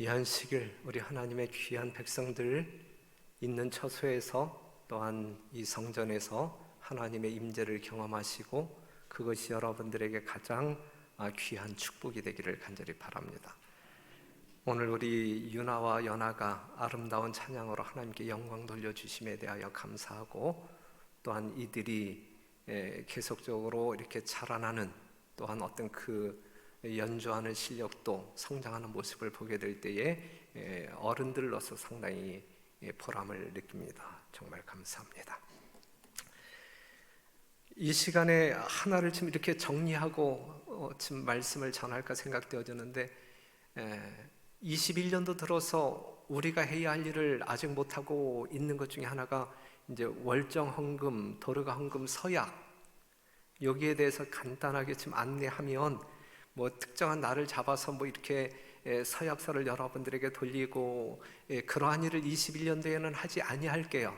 이 안식일 우리 하나님의 귀한 백성들 있는 처소에서 또한 이 성전에서 하나님의 임재를 경험하시고 그것이 여러분들에게 가장 귀한 축복이 되기를 간절히 바랍니다. 오늘 우리 유나와 연아가 아름다운 찬양으로 하나님께 영광 돌려주심에 대하여 감사하고, 또한 이들이 계속적으로 이렇게 자라나는, 또한 어떤 그 연주하는 실력도 성장하는 모습을 보게 될 때에 어른들로서 상당히 보람을 느낍니다. 정말 감사합니다. 이 시간에 하나를 지금 이렇게 정리하고 지금 말씀을 전할까 생각되어지는데, 21년도 들어서 우리가 해야 할 일을 아직 못하고 있는 것 중에 하나가 이제 월정 헌금, 도르가 헌금 서약, 여기에 대해서 간단하게 좀 안내하면 뭐 특정한 날을 잡아서 뭐 이렇게 서약서를 여러분들에게 돌리고 그러한 일을 21년도에는 하지 아니할게요.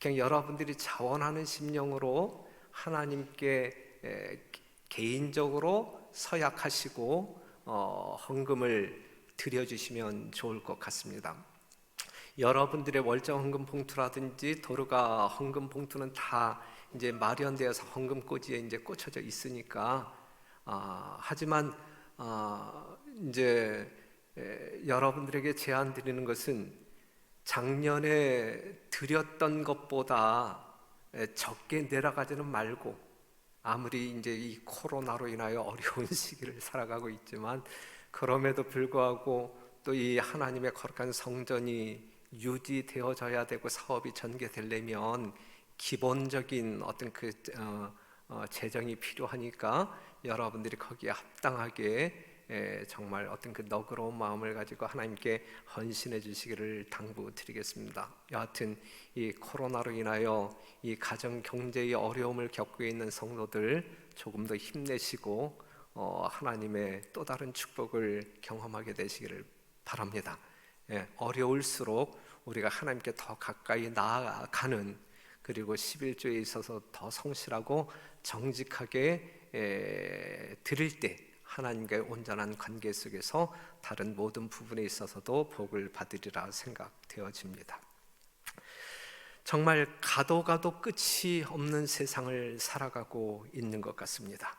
그냥 여러분들이 자원하는 심령으로 하나님께 개인적으로 서약하시고 헌금을 드려주시면 좋을 것 같습니다. 여러분들의 월정 헌금 봉투라든지 도르가 헌금 봉투는 다 이제 마련되어서 헌금꽂이에 이제 꽂혀져 있으니까, 하지만 이제 여러분들에게 제안 드리는 것은 작년에 드렸던 것보다 적게 내려가지는 말고, 아무리 이제 이 코로나로 인하여 어려운 시기를 살아가고 있지만 그럼에도 불구하고 또 이 하나님의 거룩한 성전이 유지되어져야 되고 사업이 전개되려면 기본적인 어떤 그 재정이 필요하니까 여러분들이 거기에 합당하게 정말 어떤 그 너그러운 마음을 가지고 하나님께 헌신해 주시기를 당부드리겠습니다. 여하튼 이 코로나로 인하여 이 가정 경제의 어려움을 겪고 있는 성도들 조금 더 힘내시고 하나님의 또 다른 축복을 경험하게 되시기를 바랍니다. 어려울수록 우리가 하나님께 더 가까이 나아가는, 그리고 11조에 있어서 더 성실하고 정직하게 드릴 때 하나님과의 온전한 관계 속에서 다른 모든 부분에 있어서도 복을 받으리라 생각되어집니다. 정말 가도 끝이 없는 세상을 살아가고 있는 것 같습니다.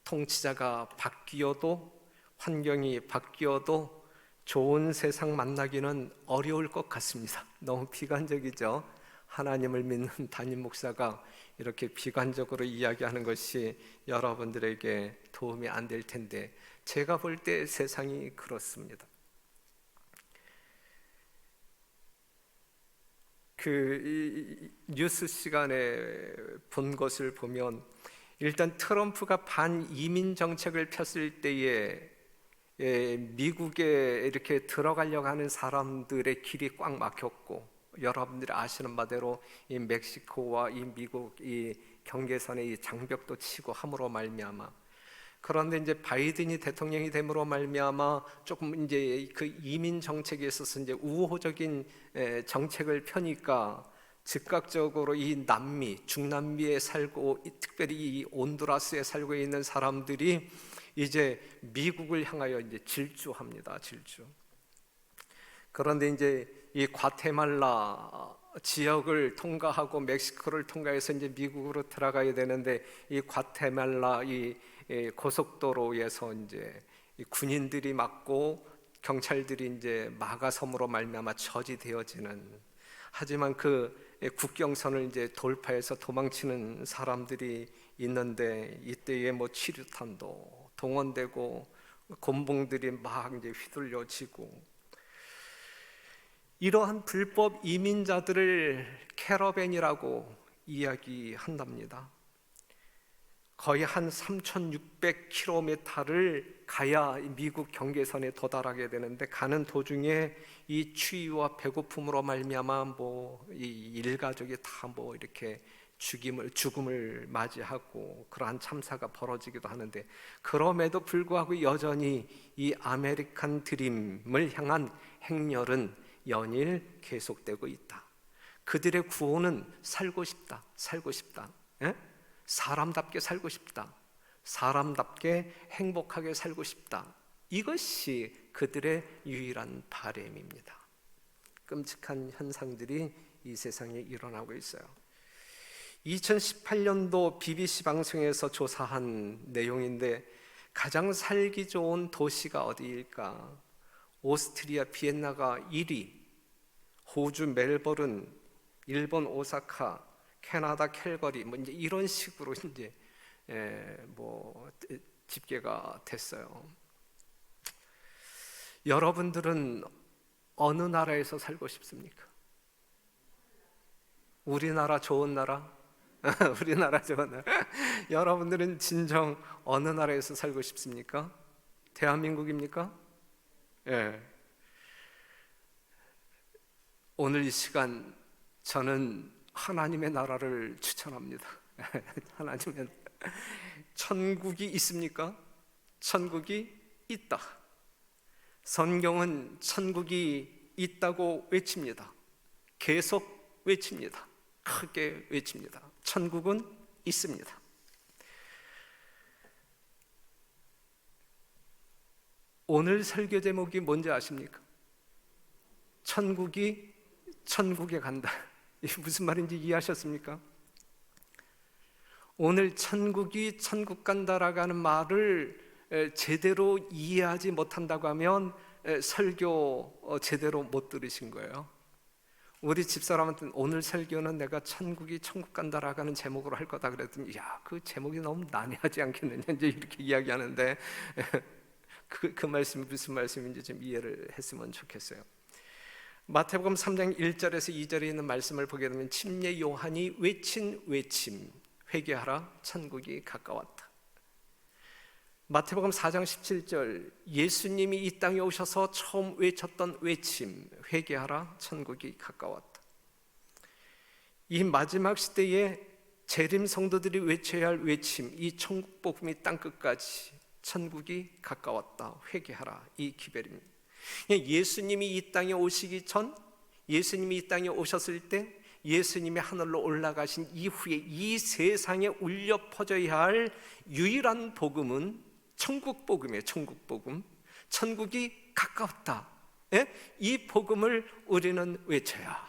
통치자가 바뀌어도, 환경이 바뀌어도 좋은 세상 만나기는 어려울 것 같습니다. 너무 비관적이죠. 하나님을 믿는 담임 목사가 이렇게 비관적으로 이야기하는 것이 여러분들에게 도움이 안 될 텐데, 제가 볼 때 세상이 그렇습니다. 그 뉴스 시간에 본 것을 보면, 일단 트럼프가 반이민 정책을 폈을 때에 미국에 이렇게 들어가려고 하는 사람들의 길이 꽉 막혔고, 여러분들이 아시는 바대로 이 멕시코와 이 미국 이 경계선에 이 장벽도 치고 함으로 말미암아, 그런데 이제 바이든이 대통령이 됨으로 말미암아 조금 이제 그 이민 정책에 있어서 이제 우호적인 정책을 펴니까 즉각적으로 이 남미, 중남미에 살고 특별히 이 온두라스에 살고 있는 사람들이 이제 미국을 향하여 이제 질주합니다. 질주. 그런데 이제 이 과테말라 지역을 통과하고 멕시코를 통과해서 이제 미국으로 들어가야 되는데, 이 과테말라 이 고속도로에서 이제 이 군인들이 막고 경찰들이 이제 막아섬으로 말미암아 저지되어지는, 하지만 그 국경선을 이제 돌파해서 도망치는 사람들이 있는데, 이때에 뭐 치료탄도 동원되고 곤봉들이 막 이제 휘둘려지고, 이러한 불법 이민자들을 캐러밴이라고 이야기한답니다. 거의 한 3,600km를 가야 미국 경계선에 도달하게 되는데, 가는 도중에 이 추위와 배고픔으로 말미암아 뭐 이 일가족이 다 뭐 이렇게 죽음을 맞이하고 그러한 참사가 벌어지기도 하는데, 그럼에도 불구하고 여전히 이 아메리칸 드림을 향한 행렬은 연일 계속되고 있다. 그들의 구호는 살고 싶다, 살고 싶다. 사람답게 살고 싶다, 사람답게 행복하게 살고 싶다. 이것이 그들의 유일한 바램입니다. 끔찍한 현상들이 이 세상에 일어나고 있어요. 2018년도 BBC 방송에서 조사한 내용인데 가장 살기 좋은 도시가 어디일까? 오스트리아 비엔나가 1위, 호주 멜버른, 일본 오사카, 캐나다 캘거리, 뭐 이제 이런 식으로 이제 집계가 됐어요. 여러분들은 어느 나라에서 살고 싶습니까? 우리나라 좋은 나라? 우리나라 좋은 나라. 여러분들은 진정 어느 나라에서 살고 싶습니까? 대한민국입니까? 예. 오늘 이 시간 저는 하나님의 나라를 추천합니다. 하나님의 천국이 있습니까? 천국이 있다. 성경은 천국이 있다고 외칩니다. 계속 외칩니다. 크게 외칩니다. 천국은 있습니다. 오늘 설교 제목이 뭔지 아십니까? 천국이 천국에 간다. 이게 무슨 말인지 이해하셨습니까? 오늘 천국이 천국 간다라고 하는 말을 제대로 이해하지 못한다고 하면 설교 제대로 못 들으신 거예요. 우리 집사람한테 오늘 설교는 내가 천국이 천국 간다라고 하는 제목으로 할 거다 그랬더니 야, 그 제목이 너무 난해하지 않겠느냐 이제 이렇게 이야기하는데 그 말씀이 무슨 말씀인지 좀 이해를 했으면 좋겠어요. 마태복음 3장 1절에서 2절에 있는 말씀을 보게 되면 침례 요한이 외친 외침, 회개하라 천국이 가까웠다. 마태복음 4장 17절, 예수님이 이 땅에 오셔서 처음 외쳤던 외침, 회개하라 천국이 가까웠다. 이 마지막 시대에 재림 성도들이 외쳐야 할 외침, 이 천국 복음이 땅끝까지 천국이 가까웠다, 회개하라, 이 기별입니다. 예수님이 이 땅에 오시기 전, 예수님이 이 땅에 오셨을 때, 예수님이 하늘로 올라가신 이후에 이 세상에 울려 퍼져야 할 유일한 복음은 천국 복음이에요. 천국 복음. 천국이 가까웠다. 이 복음을 우리는 외쳐야.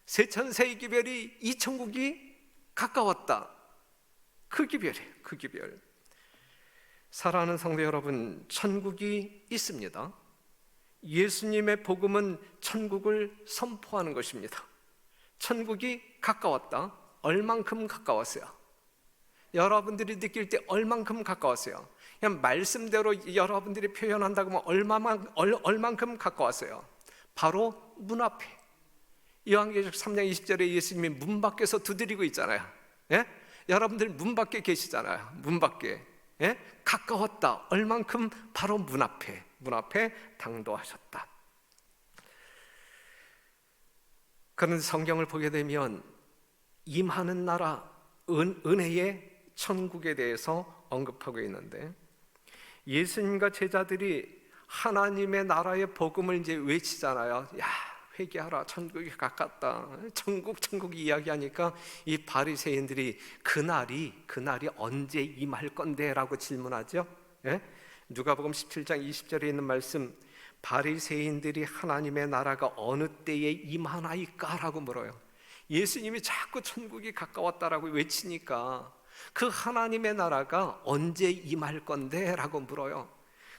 세천세의 기별이 이 천국이 가까웠다. 그 기별이에요. 그 기별. 사랑하는 성도 여러분, 천국이 있습니다. 예수님의 복음은 천국을 선포하는 것입니다. 천국이 가까웠다. 얼만큼 가까웠어요? 여러분들이 느낄 때 얼만큼 가까웠어요? 그냥 말씀대로 여러분들이 표현한다고 하면 얼만큼 가까웠어요? 바로 문 앞에. 요한계시록 3장 20절에 예수님이 문 밖에서 두드리고 있잖아요. 여러분들 문 밖에 계시잖아요. 문 밖에. 가까웠다. 얼만큼? 바로 문 앞에 당도하셨다. 그런데 성경을 보게 되면 임하는 나라, 은혜의 천국에 대해서 언급하고 있는데 예수님과 제자들이 하나님의 나라의 복음을 이제 외치잖아요. 야, 회개하라, 천국이 가깝다. 천국 이야기하니까 이 바리새인들이 그날이 언제 임할 건데라고 질문하죠. 누가복음 17장 20절에 있는 말씀, 바리새인들이 하나님의 나라가 어느 때에 임하나이까라고 물어요. 예수님이 자꾸 천국이 가까웠다라고 외치니까 그 하나님의 나라가 언제 임할 건데라고 물어요.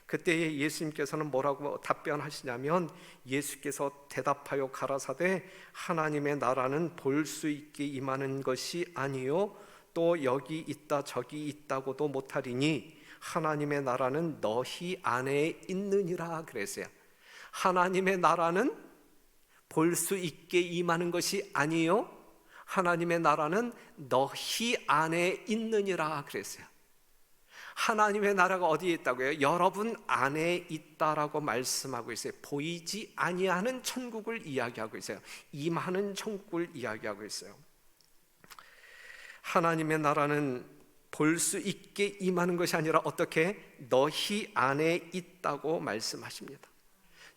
그때 예수님께서는 뭐라고 답변하시냐면, 예수께서 대답하여 가라사대 하나님의 나라는 볼 수 있게 임하는 것이 아니요 또 여기 있다 저기 있다고도 못하리니 하나님의 나라는 너희 안에 있느니라 그랬어요. 하나님의 나라는 볼 수 있게 임하는 것이 아니요 하나님의 나라는 너희 안에 있느니라 그랬어요. 하나님의 나라가 어디에 있다고요? 여러분 안에 있다라고 말씀하고 있어요. 보이지 아니하는 천국을 이야기하고 있어요. 임하는 천국을 이야기하고 있어요. 하나님의 나라는 볼 수 있게 임하는 것이 아니라 어떻게? 너희 안에 있다고 말씀하십니다.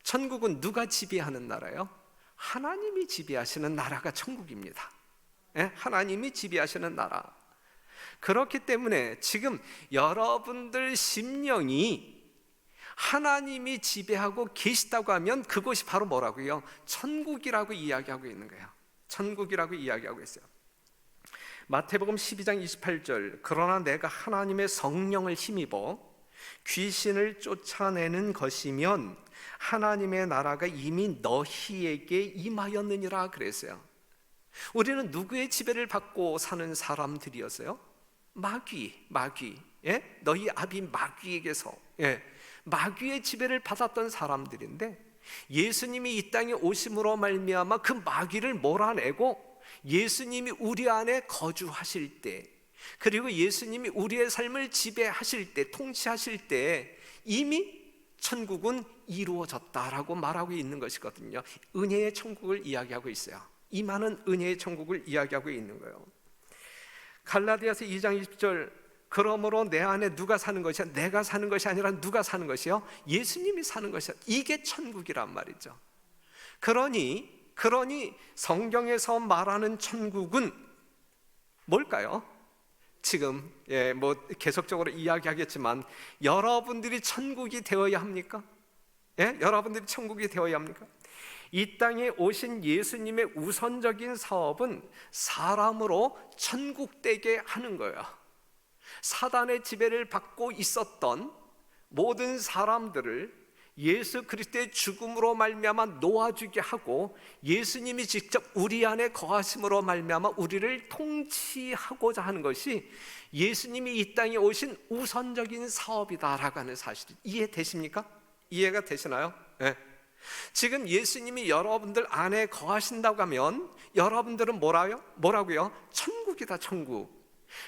천국은 누가 지배하는 나라예요? 하나님이 지배하시는 나라가 천국입니다. 하나님이 지배하시는 나라. 그렇기 때문에 지금 여러분들 심령이 하나님이 지배하고 계시다고 하면 그것이 바로 뭐라고요? 천국이라고 이야기하고 있는 거예요. 천국이라고 이야기하고 있어요. 마태복음 12장 28절, 그러나 내가 하나님의 성령을 힘입어 귀신을 쫓아내는 것이면 하나님의 나라가 이미 너희에게 임하였느니라 그랬어요. 우리는 누구의 지배를 받고 사는 사람들이었어요? 마귀, 예? 너희 아비 마귀에게서, 예, 마귀의 지배를 받았던 사람들인데, 예수님이 이 땅에 오심으로 말미암아 그 마귀를 몰아내고 예수님이 우리 안에 거주하실 때, 그리고 예수님이 우리의 삶을 지배하실 때, 통치하실 때 이미 천국은 이루어졌다라고 말하고 있는 것이거든요. 은혜의 천국을 이야기하고 있어요. 임하는 은혜의 천국을 이야기하고 있는 거예요. 갈라디아서 2장 20절, 그러므로 내 안에 누가 사는 것이야? 내가 사는 것이 아니라 누가 사는 것이요? 예수님이 사는 것이야. 이게 천국이란 말이죠. 그러니 성경에서 말하는 천국은 뭘까요? 지금 계속적으로 이야기하겠지만 여러분들이 천국이 되어야 합니까? 예? 여러분들이 천국이 되어야 합니까? 이 땅에 오신 예수님의 우선적인 사업은 사람으로 천국 되게 하는 거예요. 사단의 지배를 받고 있었던 모든 사람들을 예수 그리스도의 죽음으로 말미암아 놓아주게 하고 예수님이 직접 우리 안에 거하심으로 말미암아 우리를 통치하고자 하는 것이 예수님이 이 땅에 오신 우선적인 사업이다라고 하는 사실 이해되십니까? 이해가 되시나요? 네. 지금 예수님이 여러분들 안에 거하신다고 하면 여러분들은 뭐라고요? 천국이다, 천국.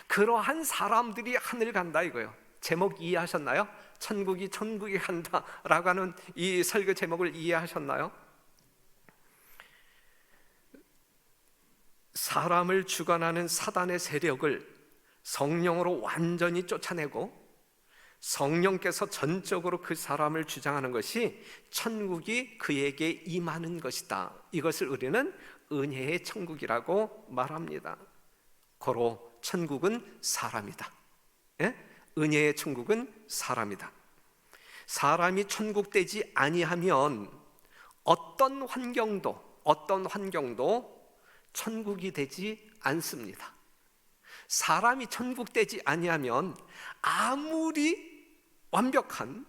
그러한 사람들이 하늘 간다 이거예요. 제목 이해하셨나요? 천국이 간다라고 하는 이 설교 제목을 이해하셨나요? 사람을 주관하는 사단의 세력을 성령으로 완전히 쫓아내고 성령께서 전적으로 그 사람을 주장하는 것이 천국이 그에게 임하는 것이다. 이것을 우리는 은혜의 천국이라고 말합니다. 고로 천국은 사람이다. 예? 은혜의 천국은 사람이다. 사람이 천국 되지 아니하면 어떤 환경도 천국이 되지 않습니다. 사람이 천국 되지 아니하면 아무리 완벽한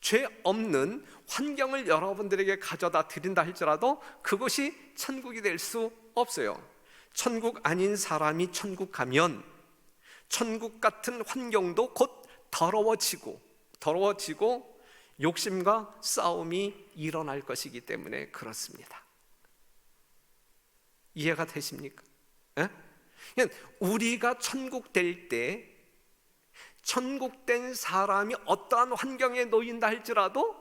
죄 없는 환경을 여러분들에게 가져다 드린다 할지라도 그것이 천국이 될 수 없어요. 천국 아닌 사람이 천국 가면 천국 같은 환경도 곧 더러워지고 욕심과 싸움이 일어날 것이기 때문에 그렇습니다. 이해가 되십니까? 예? 우리가 천국 될 때 천국된 사람이 어떠한 환경에 놓인다 할지라도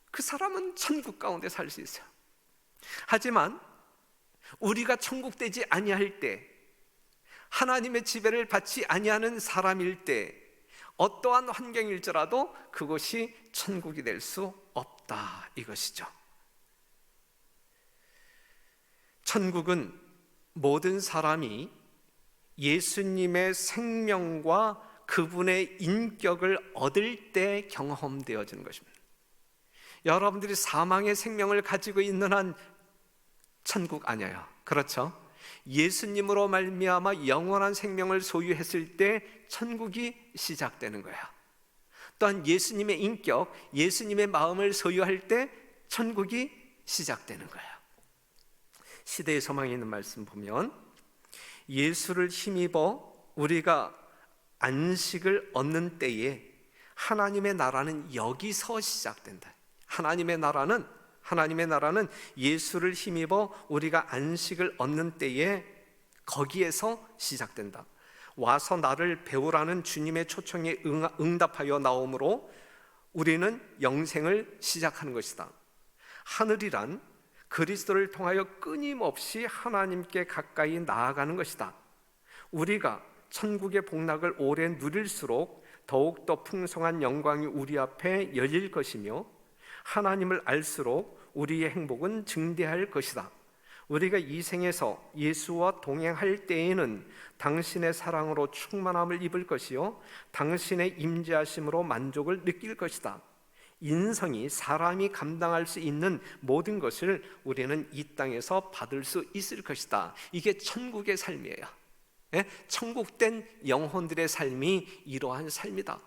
그 사람은 천국 가운데 살 수 있어요. 하지만 우리가 천국 되지 아니할 때, 하나님의 지배를 받지 아니하는 사람일 때 어떠한 환경일지라도 그것이 천국이 될 수 없다 이것이죠. 천국은 모든 사람이 예수님의 생명과 그분의 인격을 얻을 때 경험되어지는 것입니다. 여러분들이 사망의 생명을 가지고 있는 한 천국 아니에요. 그렇죠? 예수님으로 말미암아 영원한 생명을 소유했을 때 천국이 시작되는 거예요. 또한 예수님의 인격, 예수님의 마음을 소유할 때 천국이 시작되는 거예요. 시대의 소망이 있는 말씀 보면 예수를 힘입어 우리가 안식을 얻는 때에 하나님의 나라는 여기서 시작된다. 하나님의 나라는 예수를 힘입어 우리가 안식을 얻는 때에 거기에서 시작된다. 와서 나를 배우라는 주님의 초청에 응답하여 나오므로 우리는 영생을 시작하는 것이다. 하늘이란 그리스도를 통하여 끊임없이 하나님께 가까이 나아가는 것이다. 우리가 천국의 복락을 오래 누릴수록 더욱더 풍성한 영광이 우리 앞에 열릴 것이며 하나님을 알수록 우리의 행복은 증대할 것이다. 우리가 이 생에서 예수와 동행할 때에는 당신의 사랑으로 충만함을 입을 것이요 당신의 임재하심으로 만족을 느낄 것이다. 인성이 사람이 감당할 수 있는 모든 것을 우리는 이 땅에서 받을 수 있을 것이다. 이게 천국의 삶이에요. 예? 천국된 영혼들의 삶이 이러한 삶이다.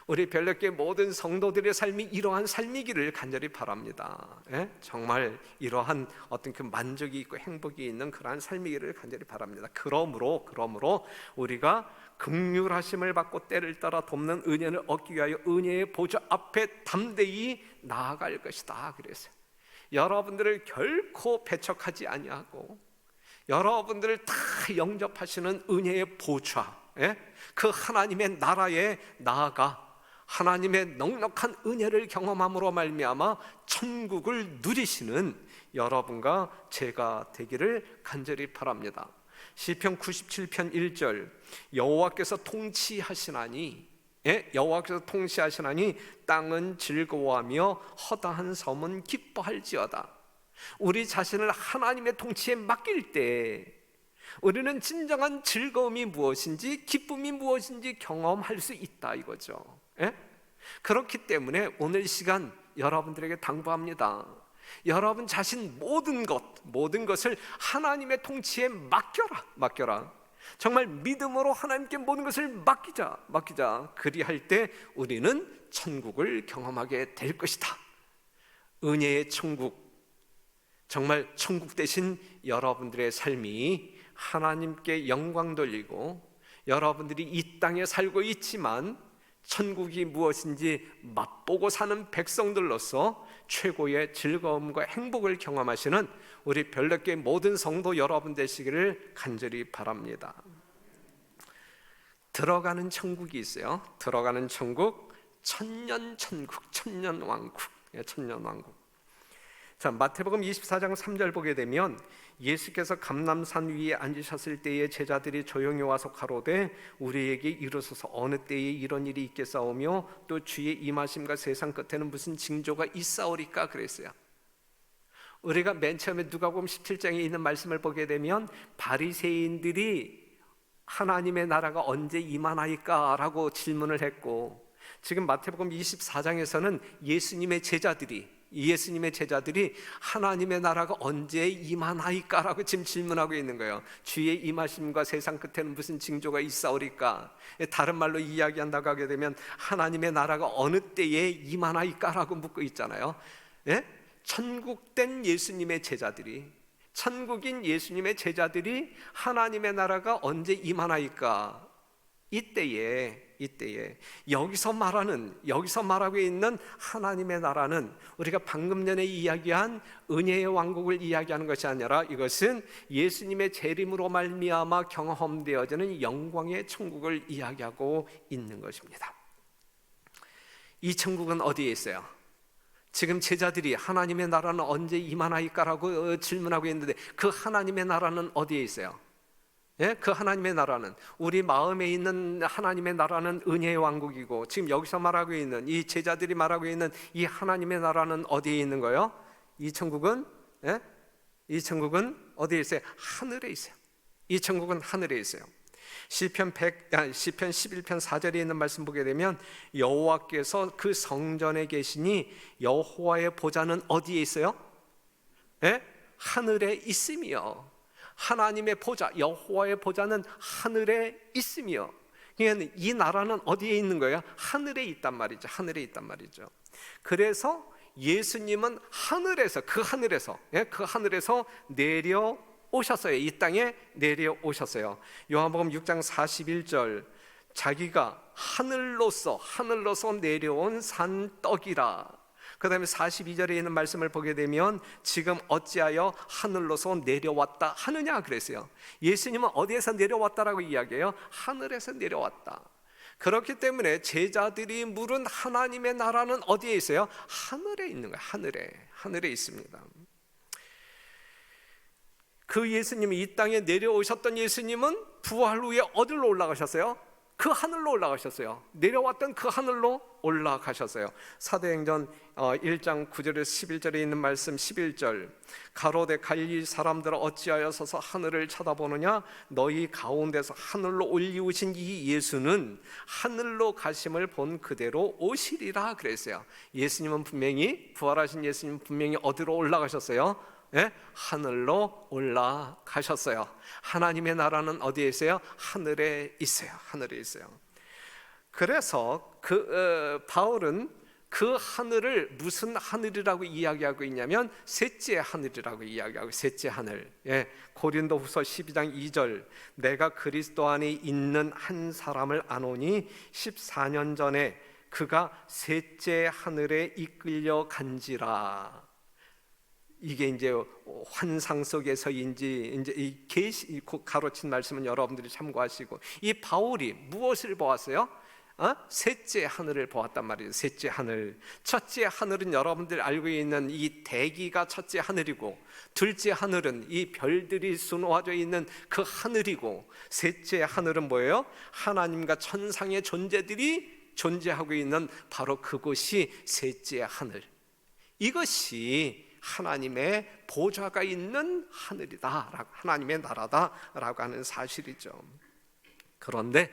우리 별내교회 모든 성도들의 삶이 이러한 삶이기를 간절히 바랍니다. 예? 정말 이러한 어떤 그 만족이 있고 행복이 있는 그러한 삶이기를 간절히 바랍니다. 그러므로 우리가 긍휼하심을 받고 때를 따라 돕는 은혜를 얻기 위하여 은혜의 보좌 앞에 담대히 나아갈 것이다. 그래서 여러분들을 결코 배척하지 아니하고 여러분들을 다 영접하시는 은혜의 보좌, 그 하나님의 나라에 나아가 하나님의 넉넉한 은혜를 경험함으로 말미암아 천국을 누리시는 여러분과 제가 되기를 간절히 바랍니다. 시편 97편 1절 여호와께서 통치하시나니, 여호와께서 통치하시나니 땅은 즐거워하며 허다한 섬은 기뻐할지어다. 우리 자신을 하나님의 통치에 맡길 때 우리는 진정한 즐거움이 무엇인지 기쁨이 무엇인지 경험할 수 있다 이거죠. 그렇기 때문에 오늘 시간 여러분들에게 당부합니다. 여러분 자신 모든 것을 하나님의 통치에 맡겨라. 정말 믿음으로 하나님께 모든 것을 맡기자. 그리할 때 우리는 천국을 경험하게 될 것이다. 은혜의 천국, 정말 천국 되신 여러분들의 삶이 하나님께 영광 돌리고 여러분들이 이 땅에 살고 있지만 천국이 무엇인지 맛보고 사는 백성들로서 최고의 즐거움과 행복을 경험하시는 우리 별내교회 모든 성도 여러분 되시기를 간절히 바랍니다. 들어가는 천국이 있어요. 들어가는 천국, 천년천국, 천년왕국. 자, 마태복음 24장 3절 보게 되면 예수께서 감람산 위에 앉으셨을 때에 제자들이 조용히 와서 가로되 우리에게 이르소서 어느 때에 이런 일이 있겠사오며 또 주의 임하심과 세상 끝에는 무슨 징조가 있사오리까 그랬어요. 우리가 맨 처음에 누가복음 17장에 있는 말씀을 보게 되면 바리새인들이 하나님의 나라가 언제 임하나이까 라고 질문을 했고, 지금 마태복음 24장에서는 예수님의 제자들이 하나님의 나라가 언제 임하나이까라고 지금 질문하고 있는 거예요. 주의 임하심과 세상 끝에는 무슨 징조가 있사오리까? 다른 말로 이야기한다고 하게 되면 하나님의 나라가 어느 때에 임하나이까라고 묻고 있잖아요. 천국된 예수님의 제자들이, 천국인 예수님의 제자들이 하나님의 나라가 언제 임하나이까? 이때에 여기서 말하고 있는 하나님의 나라는 우리가 방금 전에 이야기한 은혜의 왕국을 이야기하는 것이 아니라 이것은 예수님의 재림으로 말미암아 경험되어지는 영광의 천국을 이야기하고 있는 것입니다. 이 천국은 어디에 있어요? 지금 제자들이 하나님의 나라는 언제 임하나이까라고 질문하고 있는데 그 하나님의 나라는 어디에 있어요? 그 하나님의 나라는, 우리 마음에 있는 하나님의 나라는 은혜의 왕국이고, 지금 여기서 말하고 있는 이 제자들이 말하고 있는 이 하나님의 나라는 어디에 있는 거예요? 이 천국은 어디에 있어요? 하늘에 있어요. 이 천국은 하늘에 있어요. 시편 11편 4절에 있는 말씀 보게 되면 여호와께서 그 성전에 계시니 여호와의 보좌는 어디에 있어요? 하늘에 있으며, 하나님의 보좌, 여호와의 보좌는 하늘에 있으며, 그러니까 이 나라는 어디에 있는 거예요? 하늘에 있단 말이죠. 그래서 예수님은 그 하늘에서 내려오셨어요. 이 땅에 내려오셨어요. 요한복음 6장 41절 자기가 하늘로서 내려온 산떡이라. 그 다음에 42절에 있는 말씀을 보게 되면 지금 어찌하여 하늘로서 내려왔다 하느냐 그랬어요. 예수님은 어디에서 내려왔다라고 이야기해요? 하늘에서 내려왔다. 그렇기 때문에 제자들이 물은 하나님의 나라는 어디에 있어요? 하늘에 있는 거예요. 하늘에 있습니다. 그 예수님이 이 땅에 내려오셨던 예수님은 부활 후에 어디로 올라가셨어요? 그 하늘로 올라가셨어요. 내려왔던 그 하늘로 올라가셨어요. 사도행전 1장 9절에서 11절에 있는 말씀 11절, 가로되 갈릴리 사람들아 어찌하여 서서 하늘을 쳐다보느냐, 너희 가운데서 하늘로 올리우신 이 예수는 하늘로 가심을 본 그대로 오시리라 그랬어요. 예수님은 분명히, 부활하신 예수님은 분명히 어디로 올라가셨어요? 예? 하늘로 올라가셨어요. 하나님의 나라는 어디에 있어요? 하늘에 있어요. 하늘에 있어요. 그래서 바울은 그 하늘을 무슨 하늘이라고 이야기하고 있냐면 셋째 하늘이라고 이야기하고, 셋째 하늘. 예, 고린도후서 12장 2절, 내가 그리스도 안에 있는 한 사람을 아노니 14년 전에 그가 셋째 하늘에 이끌려 간지라. 이게 이제 환상 속에서인지 이제 이 계시 가로친 말씀은 여러분들이 참고하시고, 이 바울이 무엇을 보았어요? 셋째 하늘을 보았단 말이에요. 셋째 하늘. 첫째 하늘은 여러분들이 알고 있는 이 대기가 첫째 하늘이고, 둘째 하늘은 이 별들이 수놓아져 있는 그 하늘이고, 셋째 하늘은 뭐예요? 하나님과 천상의 존재들이 존재하고 있는 바로 그곳이 셋째 하늘. 이것이 하나님의 보좌가 있는 하늘이다, 하나님의 나라다라고 하는 사실이죠. 그런데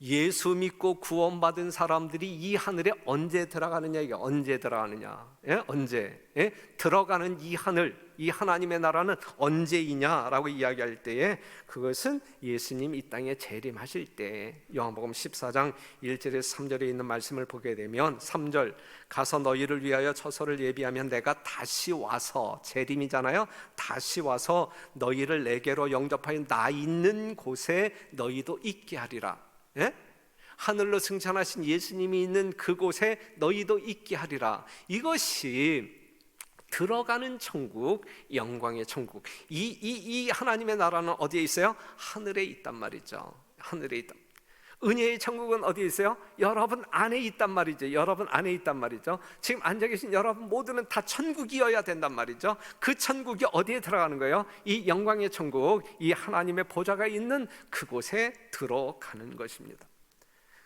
예수 믿고 구원받은 사람들이 이 하늘에 언제 들어가느냐, 이게 언제 들어가느냐, 예? 언제, 예? 들어가는 이 하늘, 이 하나님의 나라는 언제이냐라고 이야기할 때에 그것은 예수님 이 땅에 재림하실 때, 요한복음 14장 1절에서 3절에 있는 말씀을 보게 되면 3절, 가서 너희를 위하여 처소를 예비하면 내가 다시 와서, 재림이잖아요, 다시 와서 너희를 내게로 영접하여 나 있는 곳에 너희도 있게 하리라. 예? 하늘로 승천하신 예수님이 있는 그곳에 너희도 있게 하리라. 이것이 들어가는 천국, 영광의 천국. 이 하나님의 나라는 어디에 있어요? 하늘에 있단 말이죠. 하늘에 있다. 은혜의 천국은 어디에 있어요? 여러분 안에 있단 말이죠. 여러분 안에 있단 말이죠. 지금 앉아 계신 여러분 모두는 다 천국이어야 된단 말이죠. 그 천국이 어디에 들어가는 거예요? 이 영광의 천국, 이 하나님의 보좌가 있는 그곳에 들어가는 것입니다.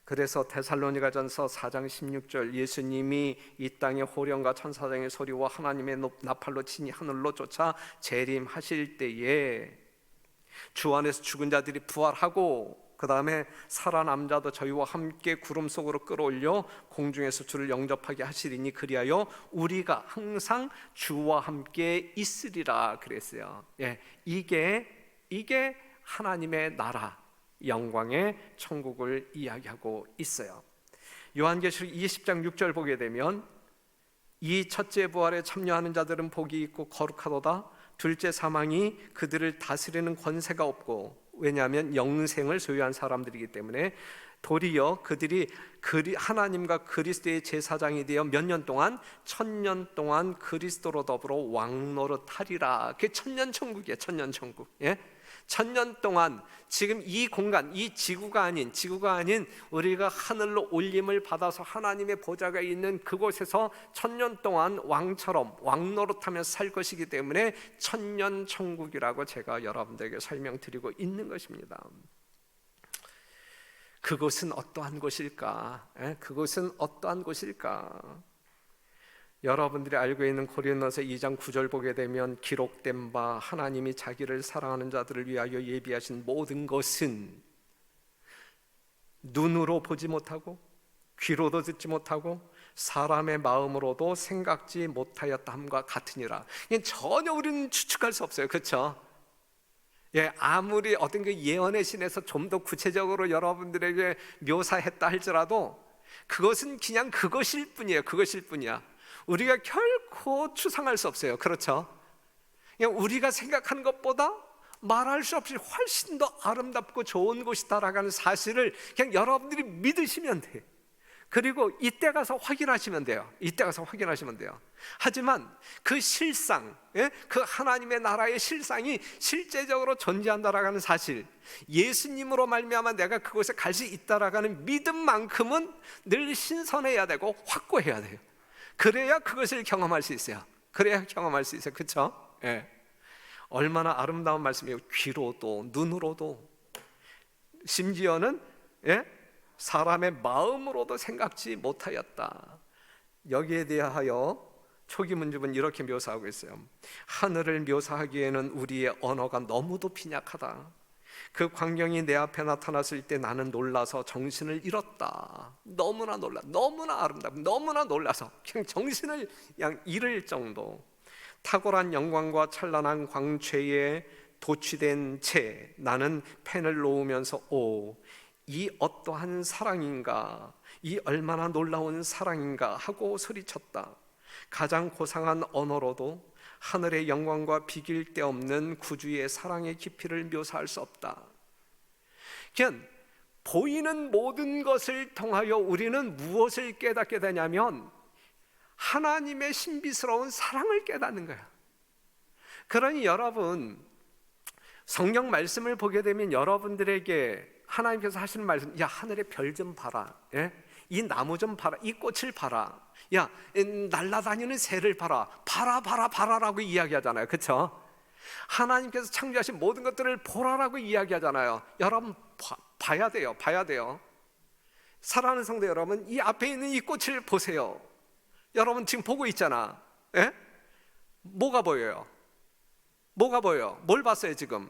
그래서 데살로니가전서 4장 16절, 예수님이 이 땅에 호령과 천사장의 소리와 하나님의 나팔로 친히 하늘로 쫓아 재림하실 때에 주 안에서 죽은 자들이 부활하고, 그 다음에 살아남은 자도 저희와 함께 구름 속으로 끌어올려 공중에서 주를 영접하게 하시리니 그리하여 우리가 항상 주와 함께 있으리라 그랬어요. 예, 이게 하나님의 나라, 영광의 천국을 이야기하고 있어요. 요한계시록 20장 6절 보게 되면, 이 첫째 부활에 참여하는 자들은 복이 있고 거룩하도다. 둘째 사망이 그들을 다스리는 권세가 없고, 왜냐하면 영생을 소유한 사람들이기 때문에, 도리어 그들이 하나님과 그리스도의 제사장이 되어 몇 년 동안, 1000년 동안 그리스도로 더불어 왕노릇하리라. 그게 천년천국이에요. 천년천국. 예? 1000년 동안 지금 이 공간, 이 지구가 아닌 우리가 하늘로 올림을 받아서 하나님의 보좌가 있는 그곳에서 1000년 동안 왕처럼 왕노릇하며 살 것이기 때문에 천년천국이라고 제가 여러분들에게 설명드리고 있는 것입니다. 그곳은 어떠한 곳일까? 그곳은 어떠한 곳일까? 여러분들이 알고 있는 고린도서 2장 9절 보게 되면, 기록된 바 하나님이 자기를 사랑하는 자들을 위하여 예비하신 모든 것은 눈으로 보지 못하고 귀로도 듣지 못하고 사람의 마음으로도 생각지 못하였다 함과 같으니라. 전혀 우리는 추측할 수 없어요. 그렇죠? 예, 아무리 어떤 그 예언의 신에서 좀 더 구체적으로 여러분들에게 묘사했다 할지라도 그것은 그냥 그것일 뿐이에요. 그것일 뿐이야. 우리가 결코 추상할 수 없어요. 그렇죠? 그냥 우리가 생각하는 것보다 말할 수 없이 훨씬 더 아름답고 좋은 곳이다라고 하는 사실을 그냥 여러분들이 믿으시면 돼요. 그리고 이때 가서 확인하시면 돼요. 이때 가서 확인하시면 돼요. 하지만 그 실상, 그 하나님의 나라의 실상이 실제적으로 존재한다라고 하는 사실, 예수님으로 말미암아 내가 그곳에 갈 수 있다라고 하는 믿음만큼은 늘 신선해야 되고 확고해야 돼요. 그래야 그것을 경험할 수 있어요. 그래야 경험할 수 있어요. 그렇죠? 예. 얼마나 아름다운 말씀이에요. 귀로도 눈으로도, 심지어는 예? 사람의 마음으로도 생각지 못하였다. 여기에 대하여 초기문집은 이렇게 묘사하고 있어요. 하늘을 묘사하기에는 우리의 언어가 너무도 빈약하다. 그 광경이 내 앞에 나타났을 때 나는 놀라서 정신을 잃었다. 너무나 놀라, 너무나 아름답고 너무나 놀라서 그냥 정신을 그냥 잃을 정도. 탁월한 영광과 찬란한 광채에 도취된 채 나는 펜을 놓으면서 이 어떠한 사랑인가, 이 얼마나 놀라운 사랑인가 하고 소리쳤다. 가장 고상한 언어로도 하늘의 영광과 비길 데 없는 구주의 사랑의 깊이를 묘사할 수 없다. 그냥 보이는 모든 것을 통하여 우리는 무엇을 깨닫게 되냐면 하나님의 신비스러운 사랑을 깨닫는 거야. 그러니 여러분, 성경 말씀을 보게 되면 여러분들에게 하나님께서 하시는 말씀, 야, 하늘의 별 좀 봐라, 예? 이 나무 좀 봐라, 이 꽃을 봐라, 야, 날아다니는 새를 봐라, 봐라라고 이야기하잖아요. 그렇죠? 하나님께서 창조하신 모든 것들을 보라라고 이야기하잖아요. 여러분 봐야 돼요. 사랑하는 성도 여러분, 이 앞에 있는 이 꽃을 보세요. 여러분 지금 보고 있잖아. 예? 뭐가 보여요? 뭘 봤어요 지금?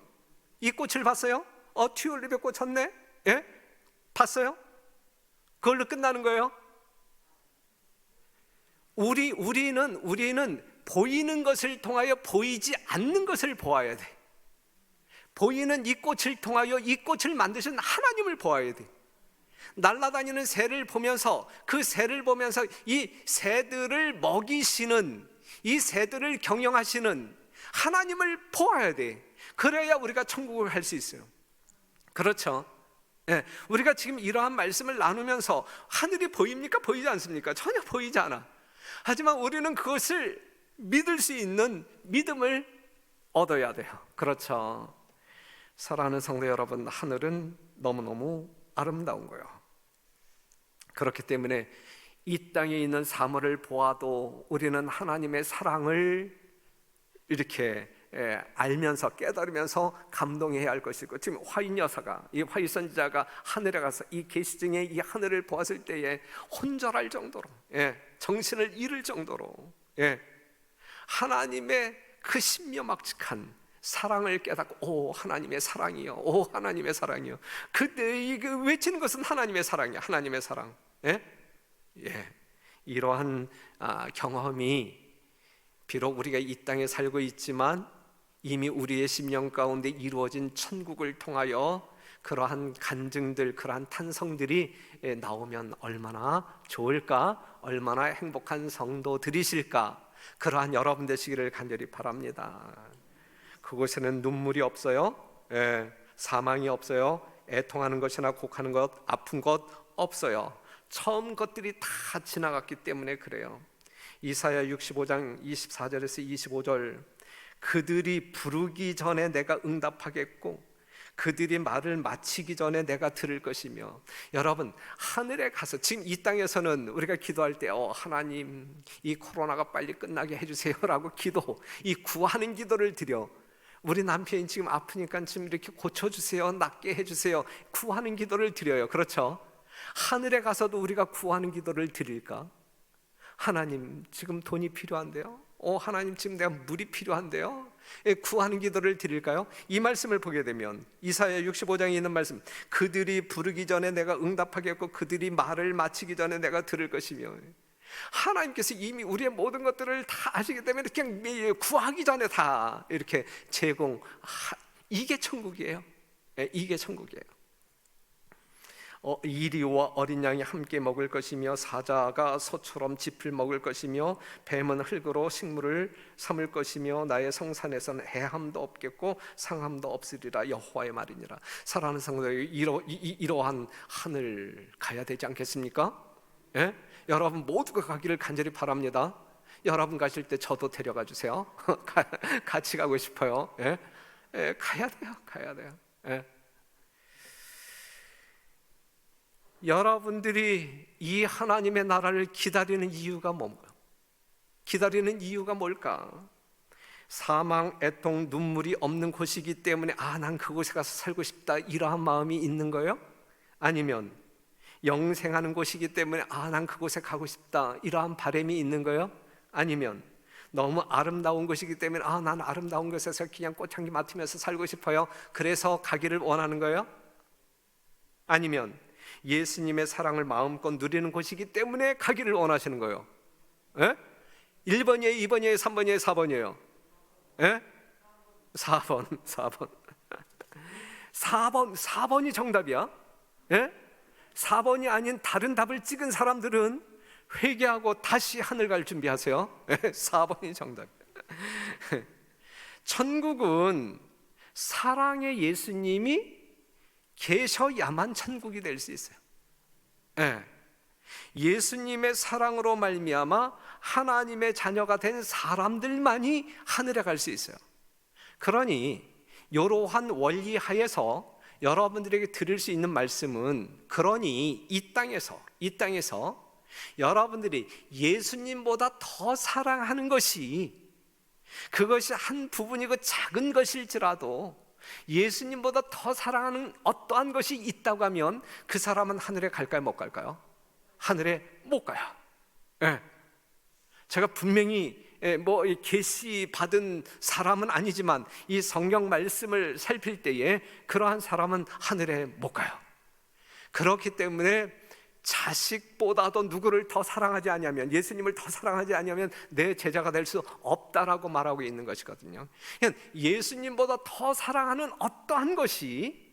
이 꽃을 봤어요? 튤립에 꽂혔네? 예? 봤어요? 그걸로 끝나는 거예요? 우리는 보이는 것을 통하여 보이지 않는 것을 보아야 돼. 보이는 이 꽃을 통하여 이 꽃을 만드신 하나님을 보아야 돼. 날아다니는 새를 보면서 그 새를 보면서 이 새들을 먹이시는, 이 새들을 경영하시는 하나님을 보아야 돼. 그래야 우리가 천국을 갈 수 있어요. 그렇죠? 예, 우리가 지금 이러한 말씀을 나누면서 하늘이 보입니까? 보이지 않습니까? 전혀 보이지 않아. 하지만 우리는 그것을 믿을 수 있는 믿음을 얻어야 돼요. 그렇죠? 사랑하는 성도 여러분, 하늘은 너무너무 아름다운 거예요. 그렇기 때문에 이 땅에 있는 사물을 보아도 우리는 하나님의 사랑을 이렇게 알면서 깨달으면서 감동해야 할 것이고, 지금 화인 여사가, 이 화이 선지자가 하늘에 가서 이 계시 중에 이 하늘을 보았을 때에 혼절할 정도로, 정신을 잃을 정도로, 하나님의 그 신묘막측한 사랑을 깨닫고, 하나님의 사랑이요, 하나님의 사랑이요. 그때 외치는 것은 하나님의 사랑이야. 하나님의 사랑. 이러한 경험이 비록 우리가 이 땅에 살고 있지만 이미 우리의 심령 가운데 이루어진 천국을 통하여 그러한 간증들, 그러한 탄성들이 나오면 얼마나 좋을까, 얼마나 행복한 성도들이실까. 그러한 여러분 되시기를 간절히 바랍니다. 그곳에는 눈물이 없어요. 사망이 없어요. 애통하는 것이나 곡하는 것, 아픈 것 없어요. 처음 것들이 다 지나갔기 때문에 그래요. 이사야 65장 24절에서 25절, 그들이 부르기 전에 내가 응답하겠고 그들이 말을 마치기 전에 내가 들을 것이며. 여러분, 하늘에 가서 지금 이 땅에서는 우리가 기도할 때 하나님 이 코로나가 빨리 끝나게 해주세요 라고 이 구하는 기도를 드려. 우리 남편이 지금 아프니까 지금 이렇게 고쳐주세요, 낫게 해주세요, 구하는 기도를 드려요. 그렇죠? 하늘에 가서도 우리가 구하는 기도를 드릴까? 하나님 지금 돈이 필요한데요, 하나님 지금 내가 물이 필요한데요, 구하는 기도를 드릴까요? 이 말씀을 보게 되면 이사야 65장에 있는 말씀, 그들이 부르기 전에 내가 응답하겠고 그들이 말을 마치기 전에 내가 들을 것이며. 하나님께서 이미 우리의 모든 것들을 다 아시기 때문에 그냥 구하기 전에 다 이렇게 이게 천국이에요. 이게 천국이에요. 이리와 어린 양이 함께 먹을 것이며 사자가 소처럼 짚을 먹을 것이며 뱀은 흙으로 식물을 삼을 것이며 나의 성산에서는 해함도 없겠고 상함도 없으리라. 여호와의 말이니라. 사랑하는 성도들, 이러한 하늘 가야 되지 않겠습니까? 여러분 모두가 가기를 간절히 바랍니다. 여러분 가실 때 저도 데려가 주세요. 같이 가고 싶어요. 가야 돼요. 여러분들이 이 하나님의 나라를 기다리는 이유가 뭔가? 기다리는 이유가 뭘까? 사망, 애통, 눈물이 없는 곳이기 때문에 난 그곳에 가서 살고 싶다, 이러한 마음이 있는 거예요? 아니면 영생하는 곳이기 때문에 난 그곳에 가고 싶다, 이러한 바람이 있는 거예요? 아니면 너무 아름다운 곳이기 때문에 난 아름다운 곳에서 그냥 꽃향기 맡으면서 살고 싶어요, 그래서 가기를 원하는 거예요? 아니면 예수님의 사랑을 마음껏 누리는 곳이기 때문에 가기를 원하시는 거예요? 1번이에요? 2번이에요? 3번이에요? 4번이에요? 4번 4번이 정답이야. 4번이 아닌 다른 답을 찍은 사람들은 회개하고 다시 하늘 갈 준비하세요. 4번이 정답이야. 천국은 사랑의 예수님이 계셔야만 천국이 될 수 있어요. 예수님의 사랑으로 말미암아 하나님의 자녀가 된 사람들만이 하늘에 갈 수 있어요. 그러니 이러한 원리 하에서 여러분들에게 드릴 수 있는 말씀은, 그러니 이 땅에서 여러분들이 예수님보다 더 사랑하는 것이, 그것이 한 부분이고 작은 것일지라도 예수님보다 더 사랑하는 어떠한 것이 있다고 하면 그 사람은 하늘에 갈까요, 못 갈까요? 하늘에 못 가요. 제가 분명히 계시 받은 사람은 아니지만 이 성경 말씀을 살필 때에 그러한 사람은 하늘에 못 가요. 그렇기 때문에 자식보다도 누구를 더 사랑하지 않으면, 예수님을 더 사랑하지 않으면 내 제자가 될 수 없다라고 말하고 있는 것이거든요. 예수님보다 더 사랑하는 어떠한 것이,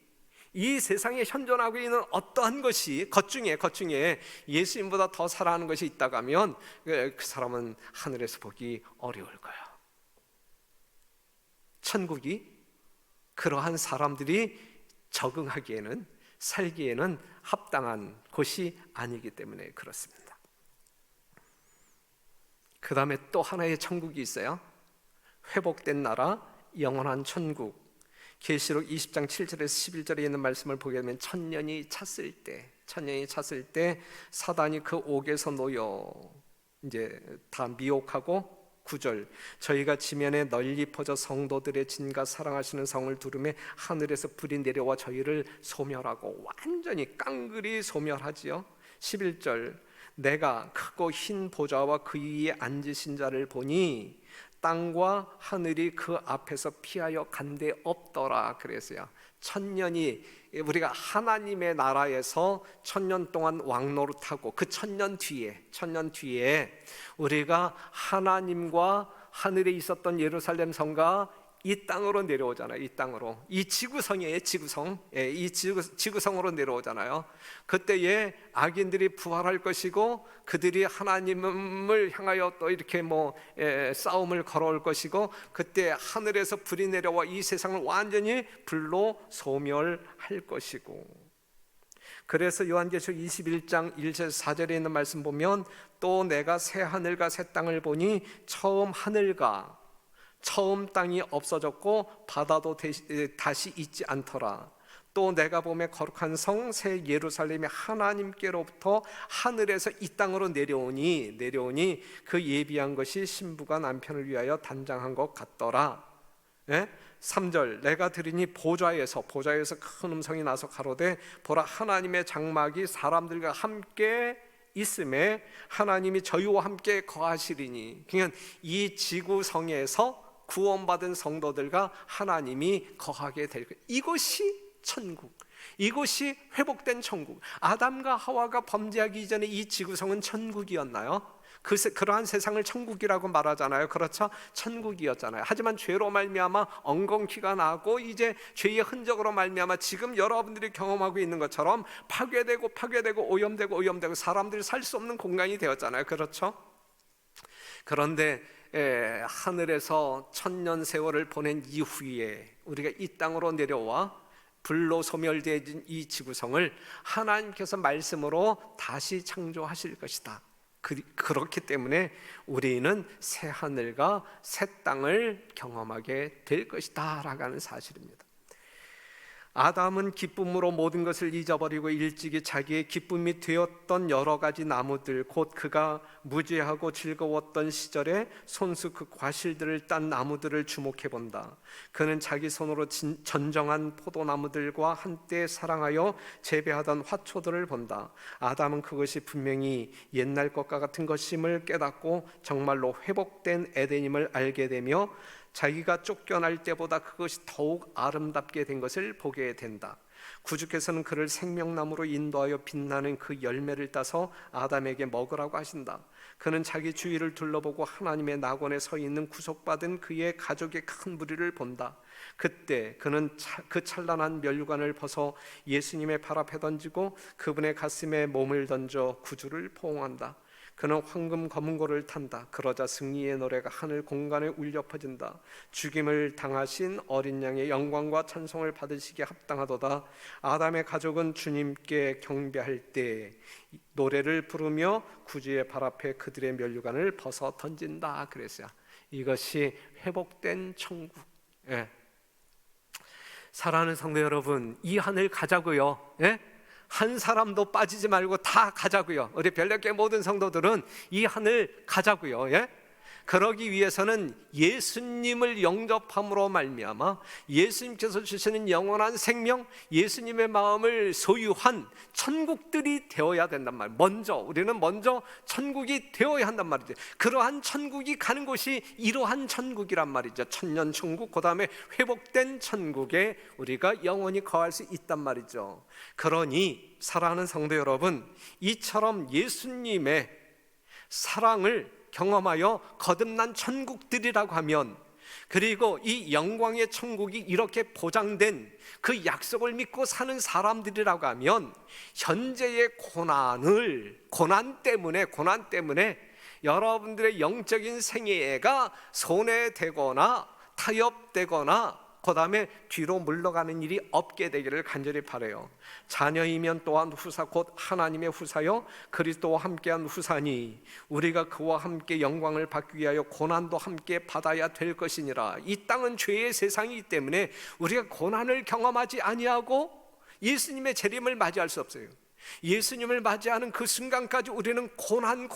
이 세상에 현존하고 있는 어떠한 것이 것 중에 예수님보다 더 사랑하는 것이 있다고 하면 그 사람은 하늘에서 보기 어려울 거예요. 천국이 그러한 사람들이 적응하기에는, 살기에는 합당한 곳이 아니기 때문에 그렇습니다. 그 다음에 또 하나의 천국이 있어요. 회복된 나라, 영원한 천국. 계시록 20장 7절에서 11절에 있는 말씀을 보게 되면 천년이 찼을 때 사단이 그 옥에서 놓여 이제 다 미혹하고, 9절, 저희가 지면에 널리 퍼져 성도들의 진가 사랑하시는 성을 두르매 하늘에서 불이 내려와 저희를 소멸하고, 완전히 깡그리 소멸하지요. 11절, 내가 크고 흰 보좌와 그 위에 앉으신 자를 보니 땅과 하늘이 그 앞에서 피하여 간데 없더라. 그랬어요. 천년이, 우리가 하나님의 나라에서 천년 동안 왕노릇하고 그 천년 뒤에 우리가 하나님과 하늘에 있었던 예루살렘 성과 이 땅으로 내려오잖아요. 이 땅으로, 이 지구성이에요. 이 지구성으로 내려오잖아요. 그때에 악인들이 부활할 것이고 그들이 하나님을 향하여 또 이렇게 싸움을 걸어올 것이고, 그때 하늘에서 불이 내려와 이 세상을 완전히 불로 소멸할 것이고. 그래서 요한계시록 21장 1절 4절에 있는 말씀 보면, 또 내가 새 하늘과 새 땅을 보니 처음 하늘과 처음 땅이 없어졌고 바다도 다시 있지 않더라. 또 내가 보매 거룩한 성 새 예루살렘이 하나님께로부터 하늘에서 이 땅으로 내려오니 그 예비한 것이 신부가 남편을 위하여 단장한 것 같더라. 3절, 내가 들으니 보좌에서 큰 음성이 나서 가로되 보라, 하나님의 장막이 사람들과 함께 있음에 하나님이 저희와 함께 거하시리니. 그러니까 이 지구성에서 구원받은 성도들과 하나님이 거하게 될 거예요. 이것이 천국, 이것이 회복된 천국. 아담과 하와가 범죄하기 이전에 이 지구성은 천국이었나요? 그러한 세상을 천국이라고 말하잖아요. 그렇죠? 천국이었잖아요. 하지만 죄로 말미암아 엉겅퀴가 나고 이제 죄의 흔적으로 말미암아 지금 여러분들이 경험하고 있는 것처럼 파괴되고 오염되고 사람들이 살 수 없는 공간이 되었잖아요. 그렇죠? 그런데 하늘에서 천년 세월을 보낸 이후에 우리가 이 땅으로 내려와 불로 소멸된 이 지구성을 하나님께서 말씀으로 다시 창조하실 것이다. 그렇기 때문에 우리는 새 하늘과 새 땅을 경험하게 될 것이다 라고 하는 사실입니다. 아담은 기쁨으로 모든 것을 잊어버리고 일찍이 자기의 기쁨이 되었던 여러 가지 나무들, 곧 그가 무지하고 즐거웠던 시절에 손수 그 과실들을 딴 나무들을 주목해 본다. 그는 자기 손으로 전정한 포도나무들과 한때 사랑하여 재배하던 화초들을 본다. 아담은 그것이 분명히 옛날 것과 같은 것임을 깨닫고 정말로 회복된 에덴임을 알게 되며 자기가 쫓겨날 때보다 그것이 더욱 아름답게 된 것을 보게 된다. 구주께서는 그를 생명나무로 인도하여 빛나는 그 열매를 따서 아담에게 먹으라고 하신다. 그는 자기 주위를 둘러보고 하나님의 낙원에 서 있는 구속받은 그의 가족의 큰 무리를 본다. 그때 그는 그 찬란한 면류관을 벗어 예수님의 발 앞에 던지고 그분의 가슴에 몸을 던져 구주를 포옹한다. 그는 황금 검은고를 탄다. 그러자 승리의 노래가 하늘 공간에 울려 퍼진다. 죽임을 당하신 어린 양의 영광과 찬송을 받으시기에 합당하도다. 아담의 가족은 주님께 경배할 때 노래를 부르며 구주의 발 앞에 그들의 면류관을 벗어 던진다. 그랬어요. 이것이 회복된 천국. 예. 사랑하는 성도 여러분, 이 하늘 가자고요. 예? 한 사람도 빠지지 말고 다 가자고요. 우리 별내교회 모든 성도들은 이 하늘 가자고요. 예? 그러기 위해서는 예수님을 영접함으로 말미암아 예수님께서 주시는 영원한 생명, 예수님의 마음을 소유한 천국들이 되어야 된단 말이에요. 우리는 먼저 천국이 되어야 한단 말이죠. 그러한 천국이 가는 곳이 이러한 천국이란 말이죠. 천년 천국, 그 다음에 회복된 천국에 우리가 영원히 거할 수 있단 말이죠. 그러니 사랑하는 성도 여러분, 이처럼 예수님의 사랑을 경험하여 거듭난 천국들이라고 하면, 그리고 이 영광의 천국이 이렇게 보장된 그 약속을 믿고 사는 사람들이라고 하면, 현재의 고난 때문에 여러분들의 영적인 생애가 손해되거나 타협되거나 그 다음에 뒤로 물러가는 일이 없게 되기를 간절히 바라요. 자녀이면 또한 후사, 곧 하나님의 후사요 그리스도와 함께한 후사니 우리가 그와 함께 영광을 받기 위하여 고난도 함께 받아야 될 것이니라. 이 땅은 죄의 세상이기 때문에 우리가 고난을 경험하지 아니하고 예수님의 재림을 맞이할 수 없어요. 예수님을 맞이하는 그 순간까지 우리는 고난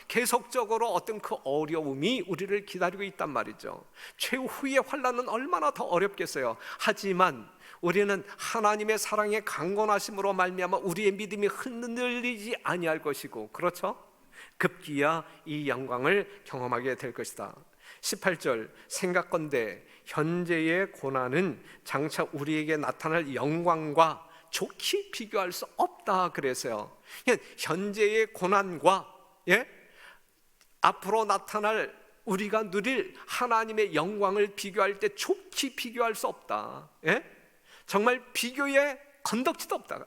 계속적으로 어떤 그 어려움이 우리를 기다리고 있단 말이죠. 최후의 환난은 얼마나 더 어렵겠어요. 하지만 우리는 하나님의 사랑의 강건하심으로 말미암아 우리의 믿음이 흔들리지 아니할 것이고, 그렇죠? 급기야 이 영광을 경험하게 될 것이다. 18절, 생각건대 현재의 고난은 장차 우리에게 나타날 영광과 좋게 비교할 수 없다 그래서요. 현재의 고난과 앞으로 나타날 우리가 누릴 하나님의 영광을 비교할 때 좋게 비교할 수 없다. 정말 비교에 건덕지도 없다.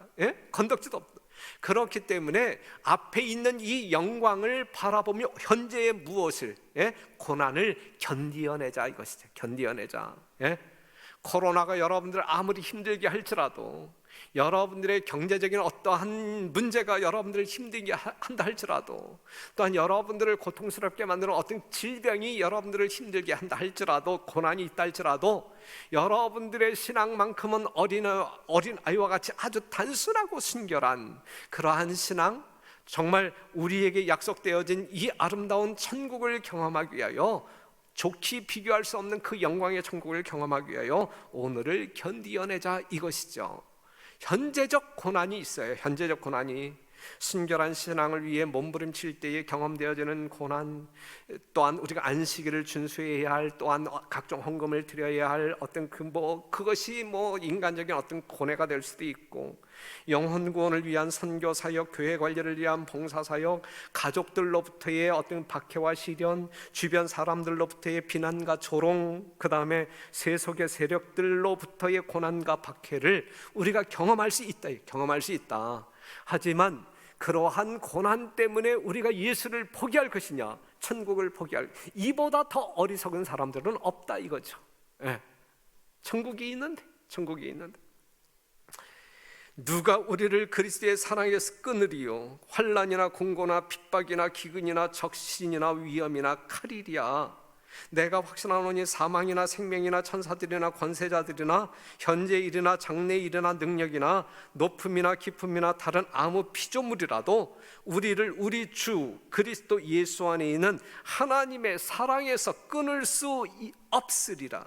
건덕지도 없다. 그렇기 때문에 앞에 있는 이 영광을 바라보며 현재의 무엇을 고난을 견디어내자 이것이죠. 견디어내자. 코로나가 여러분들 아무리 힘들게 할지라도, 여러분들의 경제적인 어떠한 문제가 여러분들을 힘들게 한다 할지라도, 또한 여러분들을 고통스럽게 만드는 어떤 질병이 여러분들을 힘들게 한다 할지라도, 고난이 있다 할지라도, 여러분들의 신앙만큼은 어린아이와 같이 아주 단순하고 순결한 그러한 신앙, 정말 우리에게 약속되어진 이 아름다운 천국을 경험하기 위하여, 좋게 비교할 수 없는 그 영광의 천국을 경험하기 위하여 오늘을 견디어내자 이것이죠. 현재적 고난이 있어요. 현재적 고난이 순결한 신앙을 위해 몸부림칠 때에 경험되어지는 고난, 또한 우리가 안식일을 준수해야 할, 또한 각종 헌금을 드려야 할 어떤 그것이 인간적인 어떤 고뇌가 될 수도 있고, 영혼 구원을 위한 선교 사역, 교회 관리를 위한 봉사 사역, 가족들로부터의 어떤 박해와 시련, 주변 사람들로부터의 비난과 조롱, 그 다음에 세속의 세력들로부터의 고난과 박해를 우리가 경험할 수 있다. 하지만 그러한 고난 때문에 우리가 예수를 포기할 것이냐, 천국을 포기할, 이보다 더 어리석은 사람들은 없다 이거죠. 천국이 있는데 누가 우리를 그리스도의 사랑에서 끊으리요? 환난이나 공고나 핍박이나 기근이나 적신이나 위험이나 칼이랴. 내가 확신하노니 사망이나 생명이나 천사들이나 권세자들이나 현재 일이나 장래 일이나 능력이나 높음이나 깊음이나 다른 아무 피조물이라도 우리를 우리 주 그리스도 예수 안에 있는 하나님의 사랑에서 끊을 수 없으리라.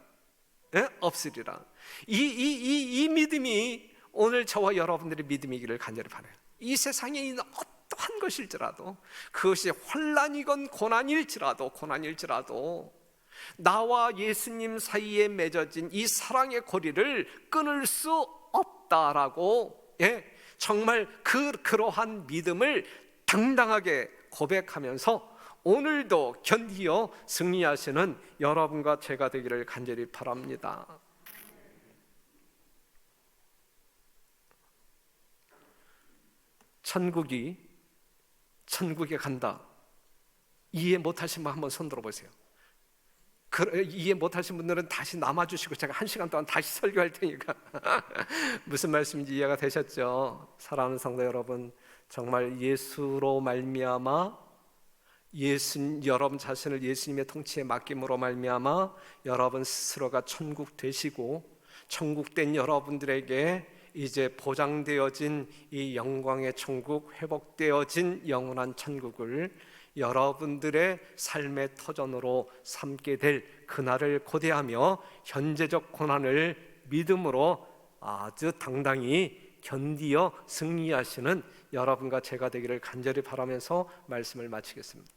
없으리라. 이 믿음이 오늘 저와 여러분들의 믿음이기를 간절히 바라요. 이 세상에 있는 어떠한 것일지라도, 그것이 환난이건 고난일지라도 나와 예수님 사이에 맺어진 이 사랑의 고리를 끊을 수 없다라고, 정말 그러한 믿음을 당당하게 고백하면서 오늘도 견디어 승리하시는 여러분과 제가 되기를 간절히 바랍니다. 천국에 간다. 이해 못하신 분 한번 손 들어보세요. 이해 못하신 분들은 다시 남아주시고 제가 1시간 동안 다시 설교할 테니까 무슨 말씀인지 이해가 되셨죠? 사랑하는 성도 여러분, 정말 예수로 말미암아 여러분 자신을 예수님의 통치에 맡김으로 말미암아 여러분 스스로가 천국 되시고, 천국된 여러분들에게 이제 보장되어진 이 영광의 천국, 회복되어진 영원한 천국을 여러분들의 삶의 터전으로 삼게 될 그날을 고대하며 현재적 고난을 믿음으로 아주 당당히 견디어 승리하시는 여러분과 제가 되기를 간절히 바라면서 말씀을 마치겠습니다.